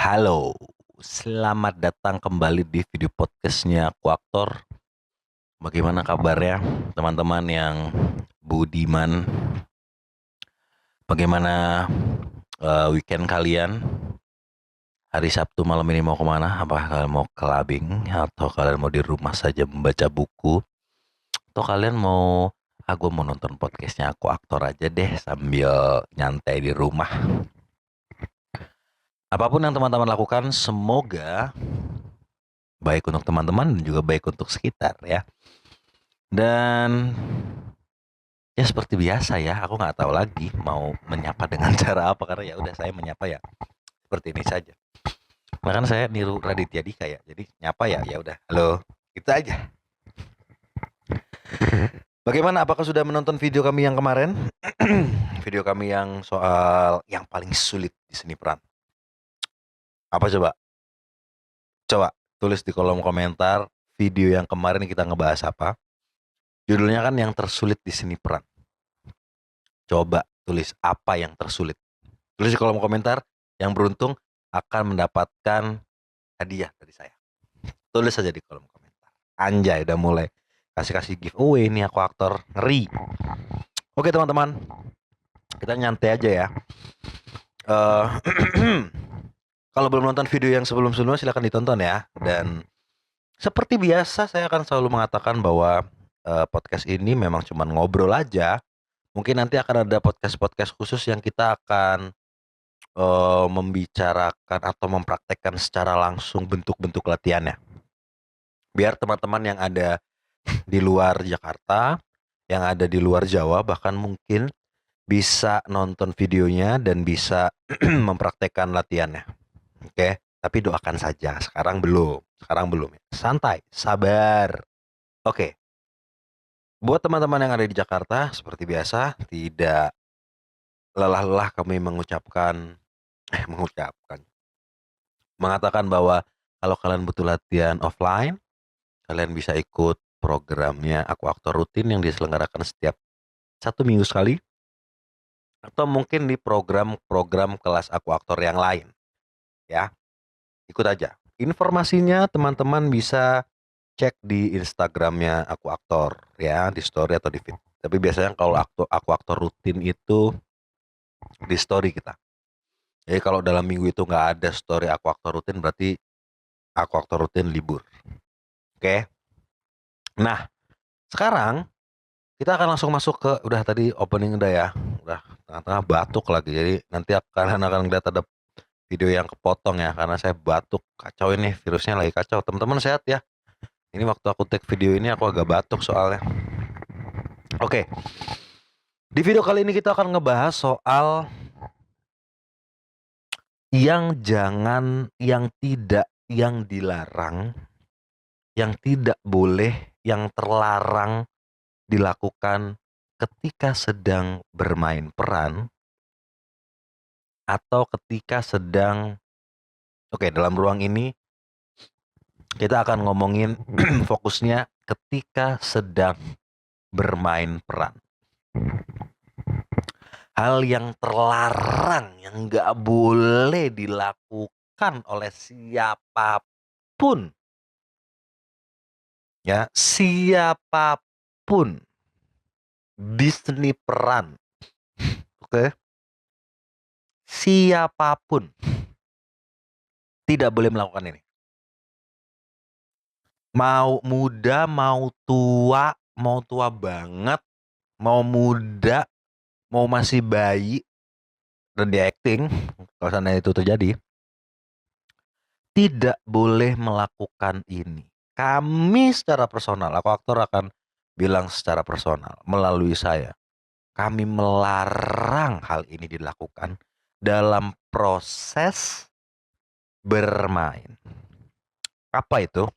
Halo, selamat datang kembali di video podcastnya Aku Aktor. Bagaimana kabarnya teman-teman yang budiman? Bagaimana weekend kalian? Hari Sabtu malam ini mau kemana? Apakah kalian mau clubbing? Atau kalian mau di rumah saja membaca buku? Atau kalian mau, gue mau nonton podcastnya Aku Aktor aja deh sambil nyantai di rumah. Apapun yang teman-teman lakukan, semoga baik untuk teman-teman dan juga baik untuk sekitar ya. Dan ya seperti biasa ya, aku nggak tahu lagi mau menyapa dengan cara apa karena ya udah saya menyapa ya seperti ini saja. Bahkan saya niru Raditya Dika ya, jadi nyapa ya udah halo, gitu aja. Bagaimana? Apakah sudah menonton video kami yang kemarin? Video kami yang soal yang paling sulit di seni peran. Apa coba? Coba tulis di kolom komentar video yang kemarin kita ngebahas apa. Judulnya kan yang tersulit di seni peran. Coba tulis apa yang tersulit. Tulis di kolom komentar, yang beruntung akan mendapatkan hadiah dari saya. Tulis saja di kolom komentar. Anjay, udah mulai kasih giveaway nih Aku Aktor. Ngeri. Oke teman-teman, kita nyantai aja ya. Kalau belum nonton video yang sebelum-sebelumnya silahkan ditonton ya. Dan seperti biasa saya akan selalu mengatakan bahwa podcast ini memang cuma ngobrol aja. Mungkin nanti akan ada podcast-podcast khusus yang kita akan membicarakan atau mempraktekkan secara langsung bentuk-bentuk latihannya. Biar teman-teman yang ada di luar Jakarta, yang ada di luar Jawa bahkan mungkin bisa nonton videonya dan bisa mempraktekkan latihannya. Oke, tapi doakan saja. Sekarang belum ya. Santai, sabar. Oke. Buat teman-teman yang ada di Jakarta, seperti biasa, tidak lelah-lelah kami mengatakan bahwa kalau kalian butuh latihan offline, kalian bisa ikut programnya Aku Aktor rutin yang diselenggarakan setiap 1 minggu sekali, atau mungkin di program-program kelas Aku Aktor yang lain ya. Ikut aja. Informasinya teman-teman bisa cek di Instagramnya Aku Aktor ya, di story atau di feed. Tapi biasanya kalau Aku Aktor rutin itu di story kita. Jadi kalau dalam minggu itu nggak ada story Aku Aktor rutin, berarti Aku Aktor rutin libur. Oke. Nah, sekarang kita akan langsung masuk ke, udah tadi opening udah ya, udah tengah-tengah batuk lagi, jadi nanti akan lihat ada video yang kepotong ya, karena saya batuk, kacau ini, virusnya lagi kacau. Teman-teman sehat ya? Ini waktu aku take video ini aku agak batuk soalnya. Oke, di video kali ini kita akan ngebahas soal yang jangan, yang tidak, yang dilarang, yang tidak boleh, yang terlarang dilakukan ketika sedang bermain peran atau ketika sedang, oke, dalam ruang ini kita akan ngomongin fokusnya ketika sedang bermain peran. Hal yang terlarang yang nggak boleh dilakukan oleh siapapun, ya, siapapun di seni peran, oke, siapapun tidak boleh melakukan ini. Mau muda, mau tua banget, mau muda, mau masih bayi dan di acting, kalau seandainya itu terjadi, tidak boleh melakukan ini. Kami secara personal, Aku Aktor akan bilang secara personal melalui saya, kami melarang hal ini dilakukan dalam proses bermain. Apa itu?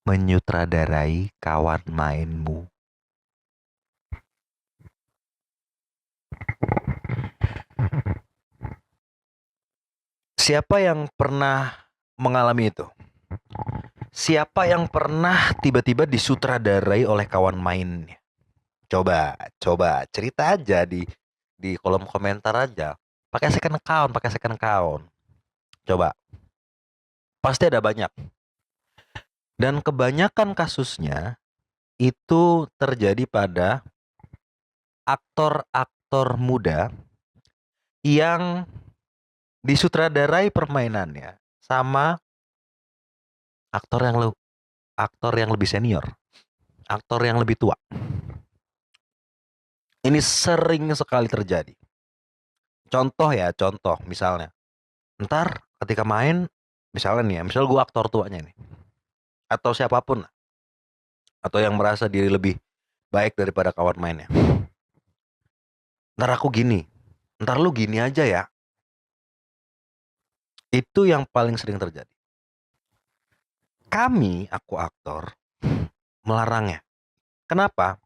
Menyutradarai kawan mainmu. Siapa yang pernah mengalami itu? Siapa yang pernah tiba-tiba disutradarai oleh kawan mainnya? Coba cerita aja di kolom komentar aja. Pakai second account. Coba, pasti ada banyak. Dan kebanyakan kasusnya itu terjadi pada aktor-aktor muda yang disutradarai permainannya sama aktor yang aktor yang lebih senior, aktor yang lebih tua. Ini sering sekali terjadi. Contoh misalnya. Ntar ketika main, misalnya nih ya, misal gue aktor tuanya nih, atau siapapun, atau yang merasa diri lebih baik daripada kawan mainnya. Ntar aku gini, ntar lu gini aja ya. Itu yang paling sering terjadi. Aku aktor, melarangnya. Kenapa?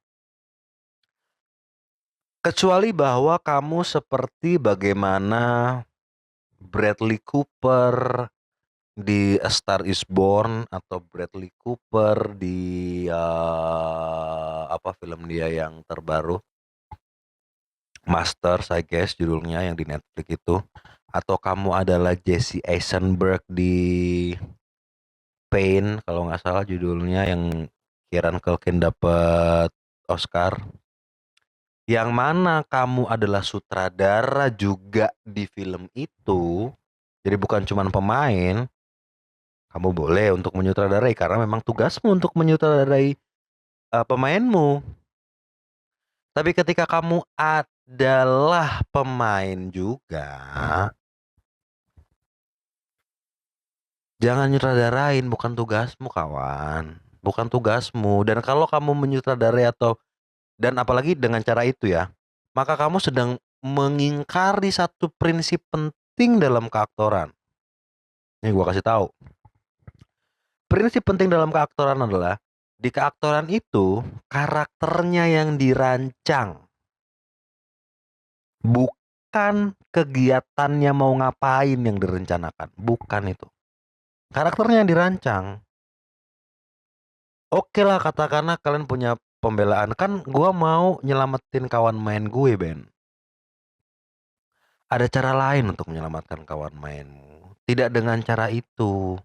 Kecuali bahwa kamu seperti bagaimana Bradley Cooper di A Star Is Born, atau Bradley Cooper di apa film dia yang terbaru, Masters I guess judulnya, yang di Netflix itu, atau kamu adalah Jesse Eisenberg di Pain kalau nggak salah judulnya, yang Kieran Culkin dapat Oscar, yang mana kamu adalah sutradara juga di film itu, jadi bukan cuma pemain. Kamu boleh untuk menyutradarai karena memang tugasmu untuk menyutradarai pemainmu. Tapi ketika kamu adalah pemain juga, jangan nyutradarain, bukan tugasmu kawan. Bukan tugasmu. Dan kalau kamu menyutradarai dan apalagi dengan cara itu ya, maka kamu sedang mengingkari satu prinsip penting dalam keaktoran. Ini gue kasih tahu. Prinsip penting dalam keaktoran adalah, di keaktoran itu karakternya yang dirancang, bukan kegiatannya mau ngapain yang direncanakan. Bukan itu. Karakternya yang dirancang. Oke lah, katakanlah kalian punya pembelaan. Kan gue mau nyelamatin kawan main gue, Ben. Ada cara lain untuk menyelamatkan kawan mainmu. Tidak dengan cara itu.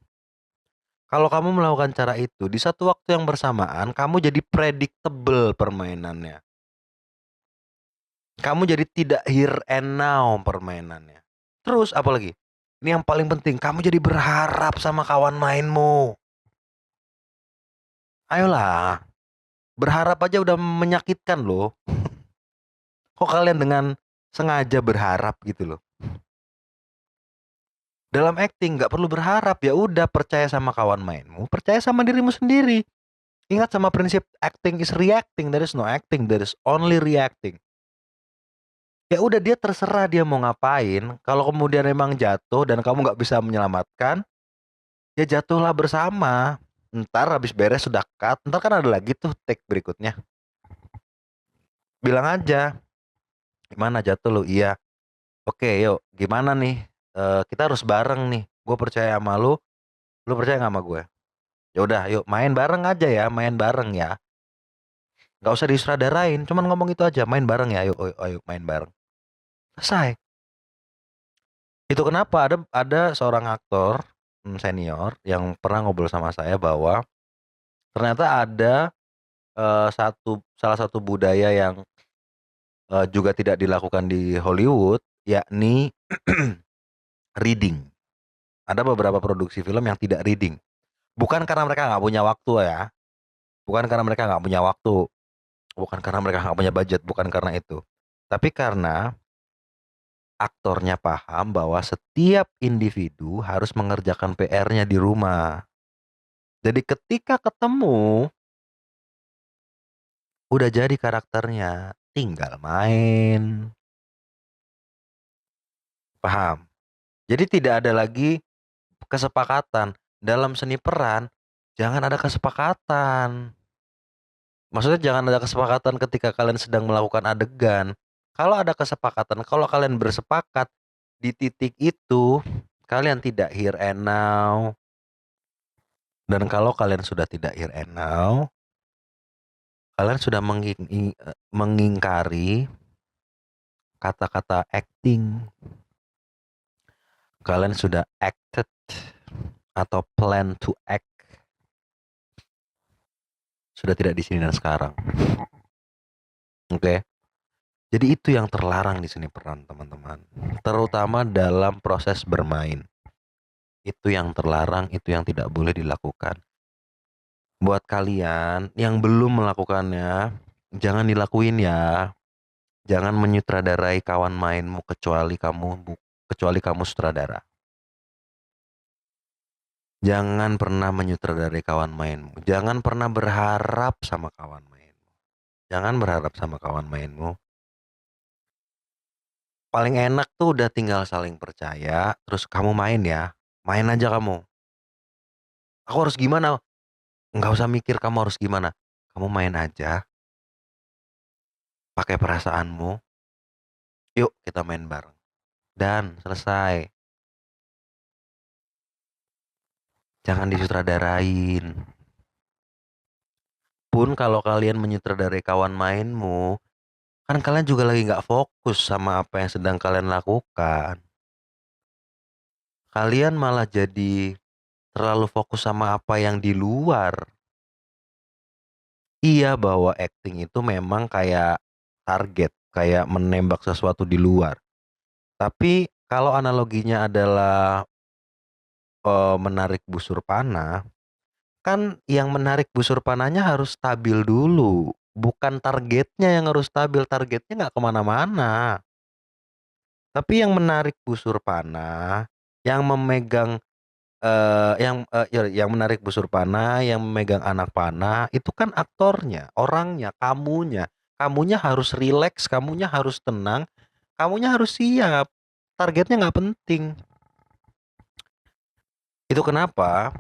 Kalau kamu melakukan cara itu, di satu waktu yang bersamaan, kamu jadi predictable permainannya. Kamu jadi tidak here and now permainannya. Terus apalagi? Ini yang paling penting, kamu jadi berharap sama kawan mainmu. Ayolah, berharap aja udah menyakitkan loh. Kok kalian dengan sengaja berharap gitu loh. Dalam acting nggak perlu berharap, ya udah percaya sama kawan mainmu, percaya sama dirimu sendiri. Ingat sama prinsip acting is reacting, there is no acting, there is only reacting. Ya udah, dia terserah dia mau ngapain. Kalau kemudian memang jatuh dan kamu nggak bisa menyelamatkan, ya jatuhlah bersama. Ntar habis beres sudah cut, ntar kan ada lagi tuh take berikutnya. Bilang aja, gimana jatuh lu? Iya. Oke, yuk. Gimana nih? Kita harus bareng nih. Gue percaya sama lu percaya nggak sama gue? Ya udah, yuk main bareng aja ya, main bareng ya. Nggak usah disutradarain, cuman ngomong itu aja, main bareng ya, ayo main bareng. Selesai. Itu kenapa ada seorang aktor senior yang pernah ngobrol sama saya bahwa ternyata ada salah satu budaya yang juga tidak dilakukan di Hollywood, yakni reading. Ada beberapa produksi film yang tidak reading. Bukan karena mereka nggak punya waktu ya, bukan karena mereka nggak punya waktu, bukan karena mereka nggak punya budget, bukan karena itu. Tapi karena aktornya paham bahwa setiap individu harus mengerjakan PR-nya di rumah. Jadi ketika ketemu, udah jadi karakternya, tinggal main. Paham? Jadi tidak ada lagi kesepakatan. Dalam seni peran, jangan ada kesepakatan. Maksudnya jangan ada kesepakatan ketika kalian sedang melakukan adegan. Kalau ada kesepakatan, kalau kalian bersepakat di titik itu, kalian tidak here and now. Dan kalau kalian sudah tidak here and now, kalian sudah mengingkari kata-kata acting. Kalian sudah acted atau plan to act, sudah tidak di sini dan sekarang. Oke. Jadi itu yang terlarang di sini peran teman-teman. Terutama dalam proses bermain. Itu yang terlarang, itu yang tidak boleh dilakukan. Buat kalian yang belum melakukannya, jangan dilakuin ya. Jangan menyutradarai kawan mainmu kecuali kamu sutradara. Jangan pernah menyutradarai kawan mainmu. Jangan pernah berharap sama kawan mainmu. Jangan berharap sama kawan mainmu. Paling enak tuh udah tinggal saling percaya, terus kamu main ya. Main aja kamu. Aku harus gimana? Nggak usah mikir kamu harus gimana. Kamu main aja, pakai perasaanmu. Yuk kita main bareng. Dan selesai. Jangan disutradarain. Pun kalau kalian menyutradarai kawan mainmu, kan kalian juga lagi nggak fokus sama apa yang sedang kalian lakukan. Kalian malah jadi terlalu fokus sama apa yang di luar. Iya, bahwa acting itu memang kayak target, kayak menembak sesuatu di luar. Tapi kalau analoginya adalah menarik busur panah, kan yang menarik busur panahnya harus stabil dulu. Bukan targetnya yang harus stabil, targetnya nggak kemana-mana. Tapi yang menarik busur panah, yang memegang yang menarik busur panah, yang memegang anak panah, itu kan aktornya, orangnya, kamunya. Kamunya harus rileks, kamunya harus tenang, kamunya harus siap. Targetnya nggak penting. Itu kenapa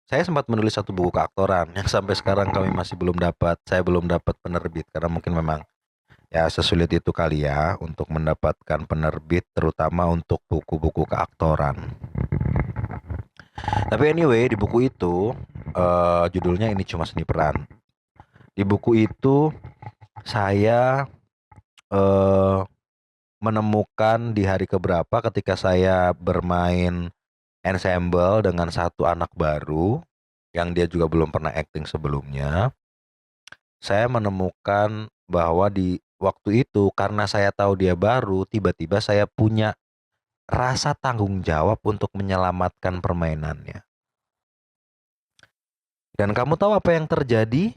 saya sempat menulis satu buku keaktoran yang sampai sekarang saya belum dapat penerbit karena mungkin memang ya sesulit itu kali ya untuk mendapatkan penerbit terutama untuk buku-buku keaktoran. Tapi anyway, di buku itu judulnya Ini Cuma Seni Peran. Di buku itu saya menemukan di hari keberapa ketika saya bermain ensemble dengan satu anak baru yang dia juga belum pernah acting sebelumnya. Saya menemukan bahwa di waktu itu karena saya tahu dia baru, tiba-tiba saya punya rasa tanggung jawab untuk menyelamatkan permainannya. Dan kamu tahu apa yang terjadi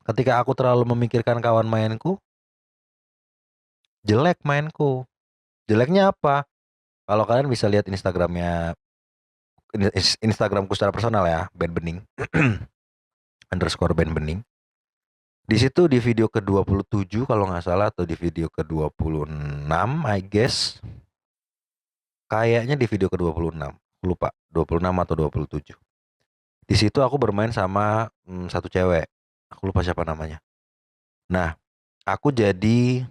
ketika aku terlalu memikirkan kawan mainku? Jelek mainku. Jeleknya apa? Kalau kalian bisa lihat Instagramku secara personal ya, Ben Bening underscore Ben Bening. Di situ di video ke-27 kalau nggak salah atau di video ke-26 I guess. Kayaknya di video ke-26. Lupa, 26 atau 27. Di situ aku bermain sama satu cewek. Aku lupa siapa namanya. Nah, aku jadi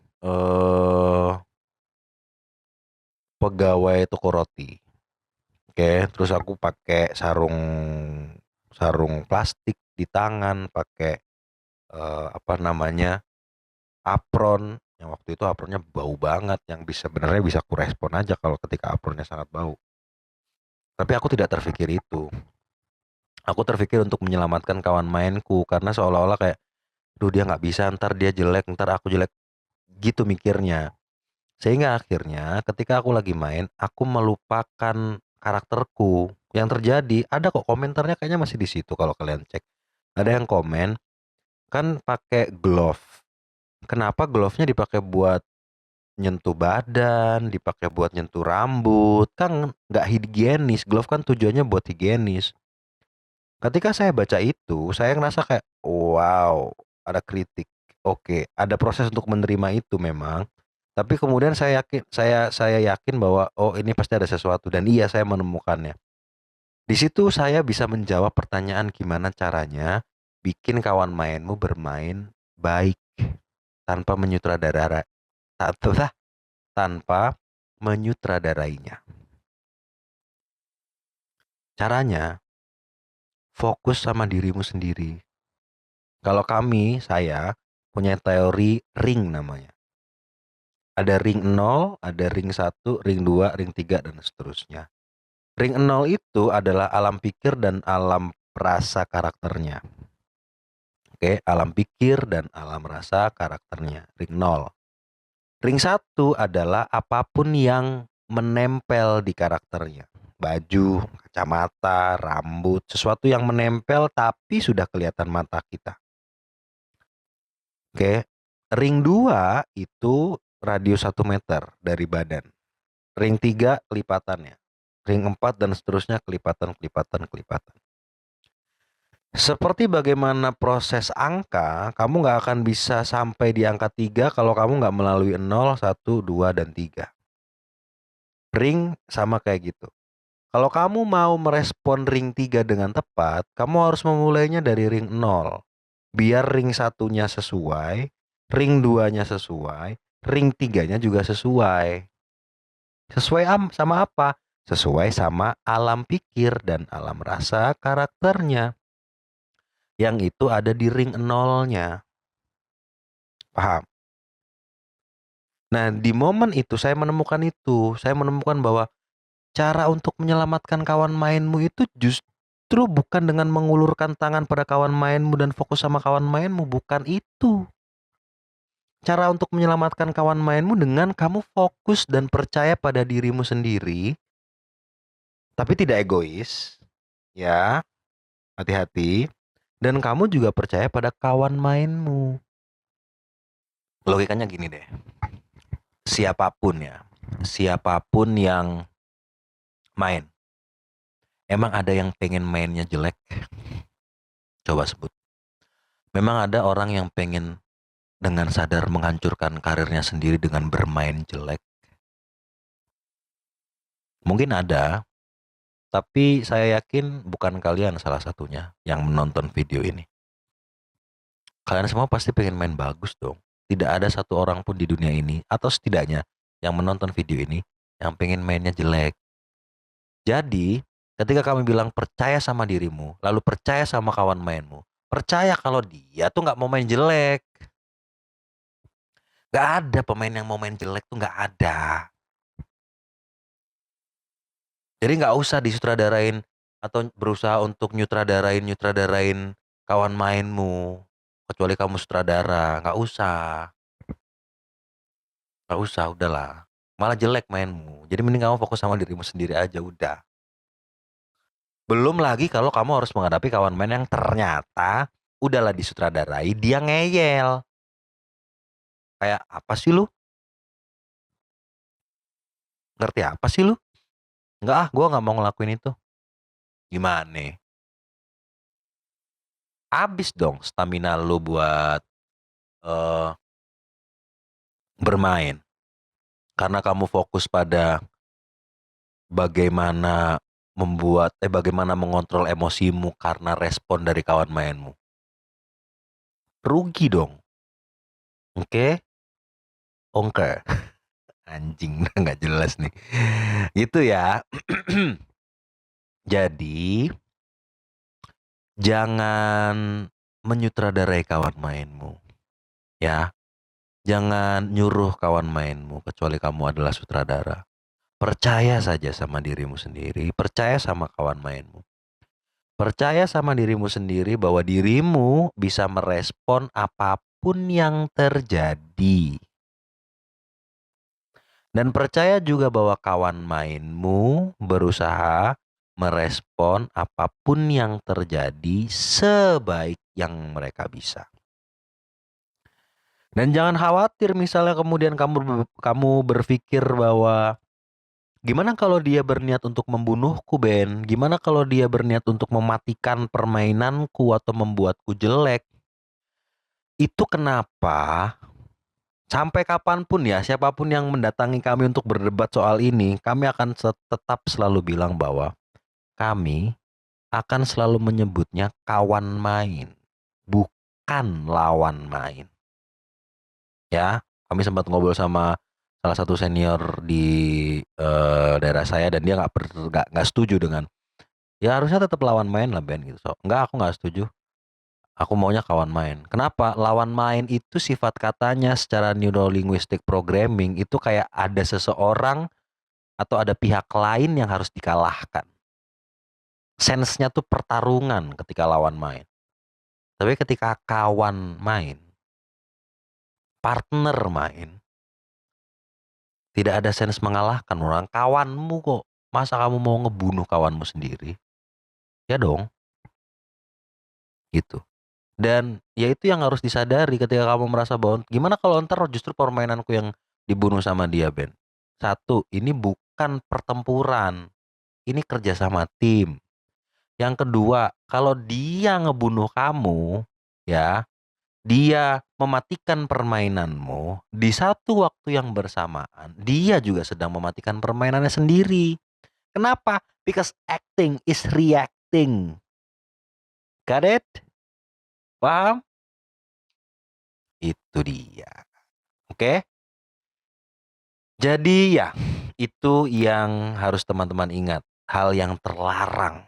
pegawai toko roti. Oke, terus aku pakai sarung plastik di tangan, pakai apron. Yang waktu itu apronnya bau banget, yang sebenarnya bisa aku respon aja kalau ketika apronnya sangat bau. Tapi aku tidak terpikir itu. Aku terpikir untuk menyelamatkan kawan mainku karena seolah-olah kayak, duh dia nggak bisa, ntar dia jelek, ntar aku jelek, gitu mikirnya. Sehingga akhirnya ketika aku lagi main, aku melupakan karakterku. Yang terjadi, ada kok komentarnya kayaknya masih di situ kalau kalian cek. Ada yang komen, kan pakai glove. Kenapa glove-nya dipakai buat nyentuh badan, dipakai buat nyentuh rambut? Kan nggak higienis. Glove kan tujuannya buat higienis. Ketika saya baca itu, saya ngerasa kayak, wow, ada kritik. Oke, ada proses untuk menerima itu memang. Tapi kemudian saya yakin bahwa oh ini pasti ada sesuatu dan iya saya menemukannya. Di situ saya bisa menjawab pertanyaan gimana caranya bikin kawan mainmu bermain baik tanpa tanpa menyutradarainya. Caranya fokus sama dirimu sendiri. Kalau saya punya teori ring namanya. Ada ring 0, ada ring 1, ring 2, ring 3 dan seterusnya. Ring 0 itu adalah alam pikir dan alam rasa karakternya. Oke, alam pikir dan alam rasa karakternya. Ring 0. Ring 1 adalah apapun yang menempel di karakternya. Baju, kacamata, rambut, sesuatu yang menempel tapi sudah kelihatan mata kita. Oke. Ring 2 itu radius 1 meter dari badan. Ring 3 kelipatannya. Ring 4 dan seterusnya kelipatan. Seperti bagaimana proses angka, kamu nggak akan bisa sampai di angka 3 kalau kamu nggak melalui 0, 1, 2, dan 3. Ring sama kayak gitu. Kalau kamu mau merespon ring 3 dengan tepat, kamu harus memulainya dari ring 0. Biar ring 1-nya sesuai, ring 2-nya sesuai, ring 3-nya juga sesuai. Sesuai sama apa? Sesuai sama alam pikir dan alam rasa karakternya. Yang itu ada di ring 0-nya. Paham? Nah, di momen itu saya menemukan itu. Saya menemukan bahwa cara untuk menyelamatkan kawan mainmu itu justru bukan dengan mengulurkan tangan pada kawan mainmu dan fokus sama kawan mainmu. Bukan itu. Cara untuk menyelamatkan kawan mainmu dengan kamu fokus dan percaya pada dirimu sendiri. Tapi tidak egois. Ya, hati-hati. Dan kamu juga percaya pada kawan mainmu. Logikanya gini deh. Siapapun yang main, emang ada yang pengen mainnya jelek? Coba sebut. Memang ada orang yang pengen dengan sadar menghancurkan karirnya sendiri dengan bermain jelek? Mungkin ada, tapi saya yakin bukan kalian salah satunya yang menonton video ini. Kalian semua pasti pengen main bagus dong. Tidak ada satu orang pun di dunia ini, atau setidaknya yang menonton video ini, yang pengen mainnya jelek. Jadi, ketika kami bilang percaya sama dirimu, lalu percaya sama kawan mainmu, percaya kalau dia tuh nggak mau main jelek. Nggak ada pemain yang mau main jelek tuh, nggak ada. Jadi nggak usah disutradarain atau berusaha untuk nyutradarain kawan mainmu. Kecuali kamu sutradara, nggak usah, udahlah. Malah jelek mainmu. Jadi mending kamu fokus sama dirimu sendiri aja, udah. Belum lagi kalau kamu harus menghadapi kawan main yang ternyata udahlah disutradarai, dia ngeyel. Kayak apa sih lu? Ngerti apa sih lu? Enggak ah, gue nggak mau ngelakuin itu. Gimana? Abis dong stamina lu buat eh, bermain. Karena kamu fokus pada bagaimana mengontrol emosimu karena respon dari kawan mainmu. Rugi dong. Oke? Oke. Anjing, nggak jelas nih. Gitu ya. Jadi, jangan menyutradarai kawan mainmu. Ya. Jangan nyuruh kawan mainmu kecuali kamu adalah sutradara. Percaya saja sama dirimu sendiri, percaya sama kawan mainmu. Percaya sama dirimu sendiri bahwa dirimu bisa merespon apapun yang terjadi. Dan percaya juga bahwa kawan mainmu berusaha merespon apapun yang terjadi sebaik yang mereka bisa. Dan jangan khawatir misalnya kemudian kamu berpikir bahwa gimana kalau dia berniat untuk membunuhku, Ben? Gimana kalau dia berniat untuk mematikan permainanku atau membuatku jelek? Itu kenapa sampai kapanpun ya, siapapun yang mendatangi kami untuk berdebat soal ini, kami akan tetap selalu bilang bahwa kami akan selalu menyebutnya kawan main, bukan lawan main. Ya, kami sempat ngobrol sama salah satu senior di daerah saya dan dia nggak setuju dengan ya harusnya tetap lawan main lah Ben gitu. So, enggak, aku nggak setuju. Aku maunya kawan main. Kenapa? Lawan main itu sifat katanya secara neurolinguistic programming itu kayak ada seseorang atau ada pihak lain yang harus dikalahkan. Sense-nya tuh pertarungan ketika lawan main. Tapi ketika kawan main, partner main, tidak ada sense mengalahkan orang kawanmu kok. Masa kamu mau ngebunuh kawanmu sendiri? Ya dong, gitu. Dan ya itu yang harus disadari ketika kamu merasa bahwa gimana kalau ntar justru permainanku yang dibunuh sama dia, Ben. Satu, ini bukan pertempuran. Ini kerja sama tim. Yang kedua, kalau dia ngebunuh kamu, ya, dia mematikan permainanmu di satu waktu yang bersamaan, dia juga sedang mematikan permainannya sendiri. Kenapa? Because acting is reacting. Got it? Paham? Itu dia. Oke? Jadi ya, itu yang harus teman-teman ingat. Hal yang terlarang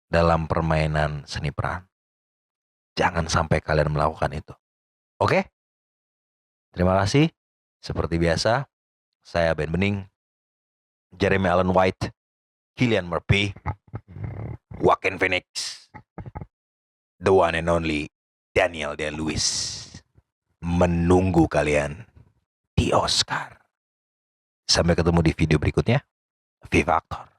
dalam permainan seni peran. Jangan sampai kalian melakukan itu. Oke? Terima kasih. Seperti biasa, saya Ben Bening, Jeremy Allen White, Cillian Murphy, Joaquin Phoenix, the one and only Daniel Day-Lewis menunggu kalian di Oscar. Sampai ketemu di video berikutnya. Viva Actor.